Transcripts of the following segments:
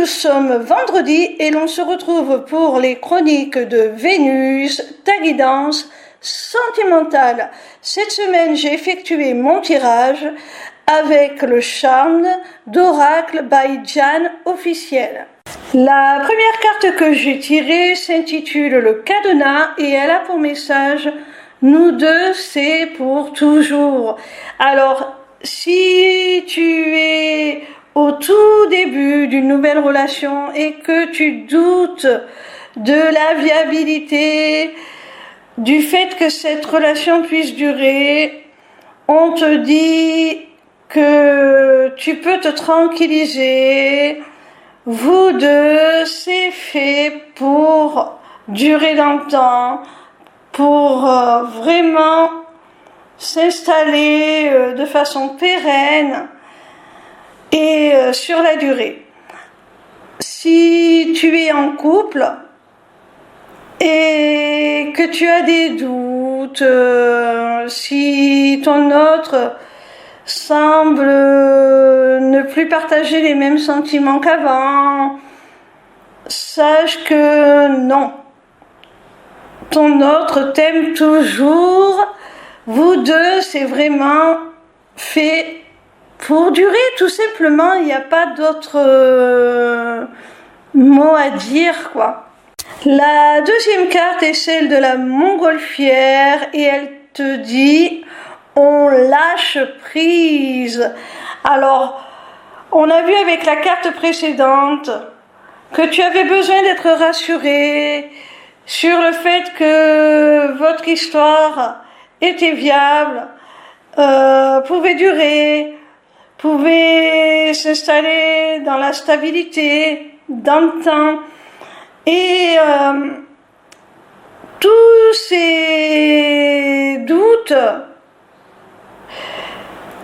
sommes vendredi et l'on se retrouve pour les chroniques de Vénus, ta guidance sentimentale. Cette semaine, j'ai effectué mon tirage avec le charme d'Oracle by Jan officiel. La première carte que j'ai tirée s'intitule le cadenas et elle a pour message « Nous deux, c'est pour toujours ». Alors, si tu es au tout début d'une nouvelle relation et que tu doutes de la viabilité, du fait que cette relation puisse durer, on te dit que tu peux te tranquilliser. Vous deux, c'est fait pour durer dans le temps, pour vraiment s'installer de façon pérenne et sur la durée. Si tu es en couple et que tu as des doutes, si ton autre semble ne plus partager les mêmes sentiments qu'avant, sache que non. Ton autre t'aime toujours. Vous deux, c'est vraiment fait pour durer, tout simplement. Il n'y a pas d'autre mot à dire, quoi. La deuxième carte est celle de la montgolfière et elle te dit on lâche prise. Alors, on a vu avec la carte précédente que tu avais besoin d'être rassuré sur le fait que votre histoire était viable, pouvait durer, pouvait s'installer dans la stabilité, dans le temps. Et tous ces doutes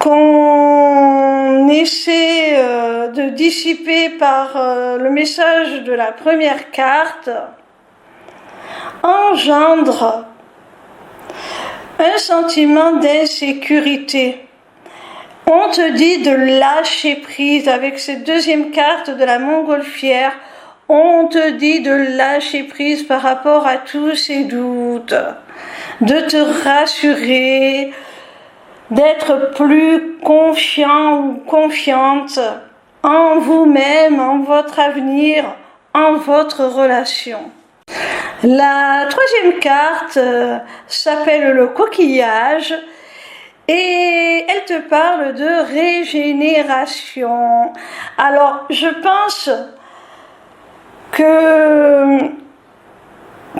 qu'on essaie de dissiper par le message de la première carte engendre un sentiment d'insécurité. On te dit de lâcher prise avec cette deuxième carte de la montgolfière. On te dit de lâcher prise par rapport à tous ces doutes, de te rassurer, d'être plus confiant ou confiante en vous-même, en votre avenir, en votre relation. La troisième carte s'appelle le coquillage et elle te parle de régénération. Alors, je pense que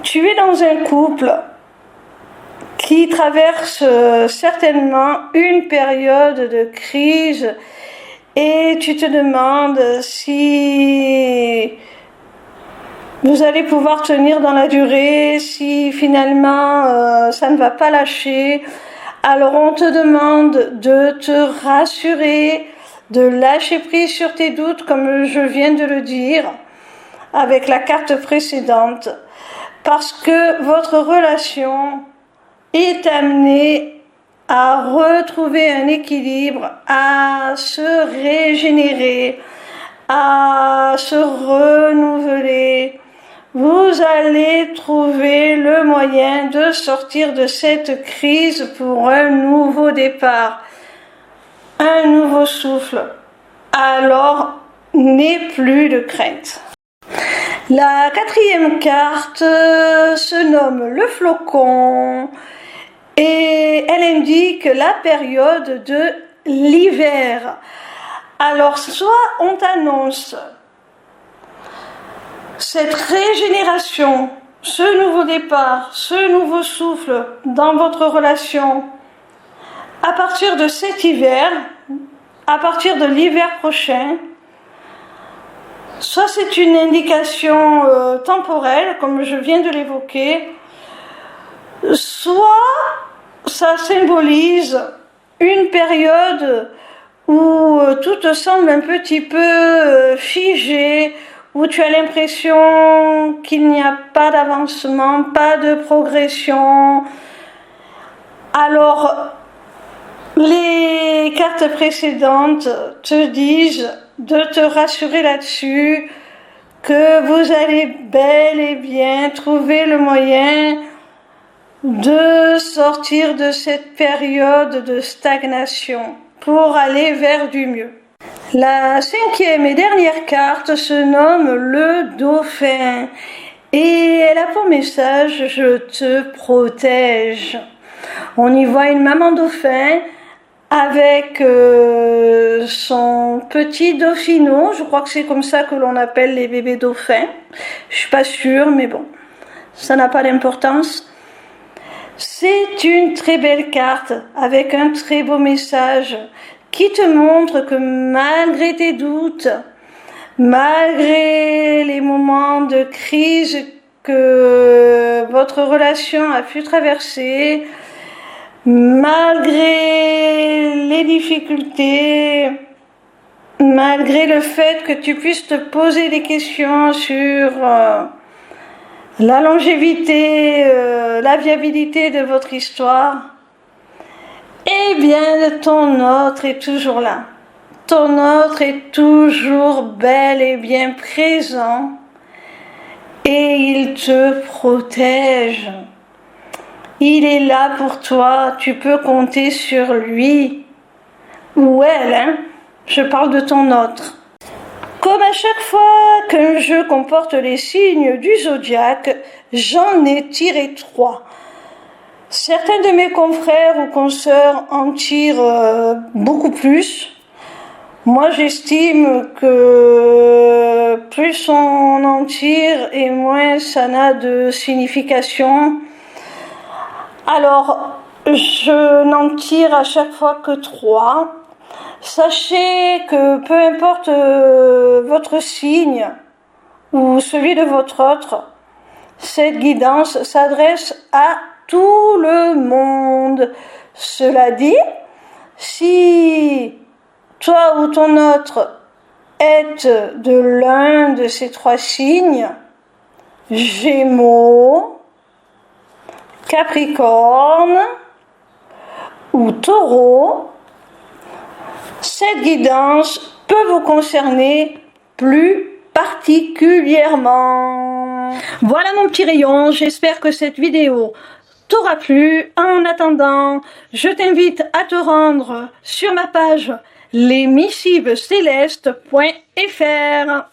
tu es dans un couple qui traverse certainement une période de crise et tu te demandes si vous allez pouvoir tenir dans la durée, si finalement ça ne va pas lâcher. Alors on te demande de te rassurer, de lâcher prise sur tes doutes comme je viens de le dire avec la carte précédente, parce que votre relation est amenée à retrouver un équilibre, à se régénérer, à se renouveler. Vous allez trouver le moyen de sortir de cette crise pour un nouveau départ, un nouveau souffle. Alors, n'aie plus de crainte. La quatrième carte se nomme le flocon et elle indique la période de l'hiver. Alors, soit on t'annonce cette régénération, ce nouveau départ, ce nouveau souffle dans votre relation à partir de cet hiver, à partir de l'hiver prochain. Soit c'est une indication temporelle, comme je viens de l'évoquer, soit ça symbolise une période où tout te semble un petit peu figé, où tu as l'impression qu'il n'y a pas d'avancement, pas de progression. Alors, les cartes précédentes te disent de te rassurer là-dessus, que vous allez bel et bien trouver le moyen de sortir de cette période de stagnation pour aller vers du mieux. La cinquième et dernière carte se nomme le Dauphin et elle a pour message « Je te protège ». On y voit une maman dauphin avec son petit dauphino, je crois que c'est comme ça que l'on appelle les bébés dauphins. Je suis pas sûre, mais bon, ça n'a pas d'importance. C'est une très belle carte avec un très beau message qui te montre que malgré tes doutes, malgré les moments de crise que votre relation a pu traverser, malgré les difficultés, malgré le fait que tu puisses te poser des questions sur la longévité, la viabilité de votre histoire, eh bien ton autre est toujours là. Ton autre est toujours bel et bien présent et il te protège. Il est là pour toi, tu peux compter sur lui ou elle, hein? Je parle de ton autre. Comme à chaque fois qu'un jeu comporte les signes du zodiaque, j'en ai tiré 3. Certains de mes confrères ou consoeurs en tirent beaucoup plus. Moi, j'estime que plus on en tire et moins ça n'a de signification. Alors, je n'en tire à chaque fois que 3. Sachez que peu importe votre signe ou celui de votre autre, cette guidance s'adresse à tout le monde. Cela dit, si toi ou ton autre êtes de l'un de ces 3 signes, Gémeaux, Capricorne ou Taureau, cette guidance peut vous concerner plus particulièrement. Voilà mon petit rayon, j'espère que cette vidéo t'aura plu. En attendant, je t'invite à te rendre sur ma page lesmissivescélestes.fr.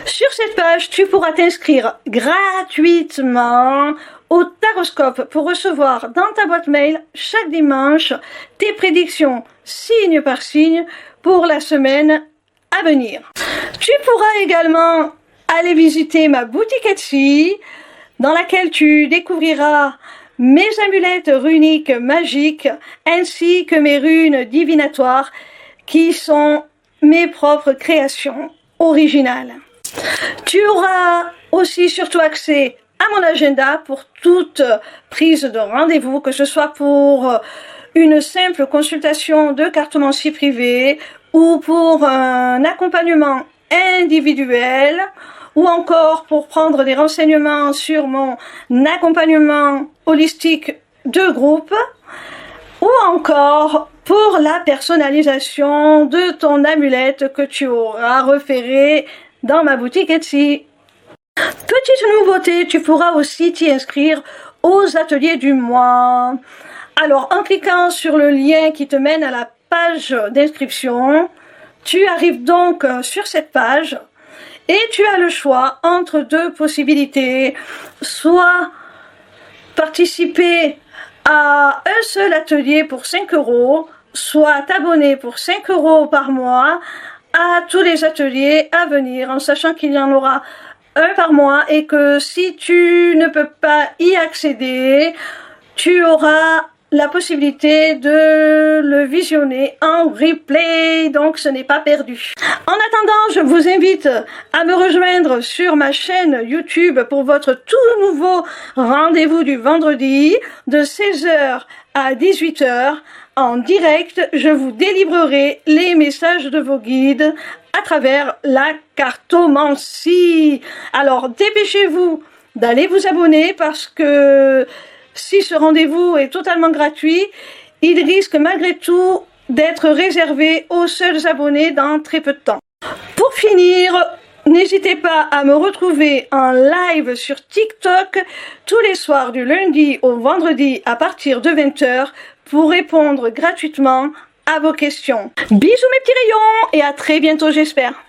Sur cette page, tu pourras t'inscrire gratuitement au Taroscope pour recevoir dans ta boîte mail chaque dimanche tes prédictions signe par signe pour la semaine à venir. Tu pourras également aller visiter ma boutique Etsy dans laquelle tu découvriras mes amulettes runiques magiques ainsi que mes runes divinatoires qui sont mes propres créations originales. Tu auras aussi surtout accès à mon agenda pour toute prise de rendez-vous, que ce soit pour une simple consultation de cartomancie privée ou pour un accompagnement individuel ou encore pour prendre des renseignements sur mon accompagnement holistique de groupe ou encore pour la personnalisation de ton amulette que tu auras repérée dans ma boutique Etsy. Petite nouveauté, tu pourras aussi t'y inscrire aux ateliers du mois. Alors, en cliquant sur le lien qui te mène à la page d'inscription, tu arrives donc sur cette page et tu as le choix entre 2 possibilités. Soit participer à un seul atelier pour 5 €, soit t'abonner pour 5 € par mois à tous les ateliers à venir, en sachant qu'il y en aura un par mois et que si tu ne peux pas y accéder, tu auras la possibilité de le visionner en replay, donc ce n'est pas perdu. En attendant, je vous invite à me rejoindre sur ma chaîne YouTube pour votre tout nouveau rendez-vous du vendredi de 16h à 18h. En direct, je vous délivrerai les messages de vos guides à travers la cartomancie. Alors dépêchez-vous d'aller vous abonner parce que si ce rendez-vous est totalement gratuit, il risque malgré tout d'être réservé aux seuls abonnés dans très peu de temps. Pour finir, N'hésitez pas à me retrouver en live sur TikTok tous les soirs du lundi au vendredi à partir de 20h pour répondre gratuitement à vos questions. Bisous mes petits rayons et à très bientôt j'espère.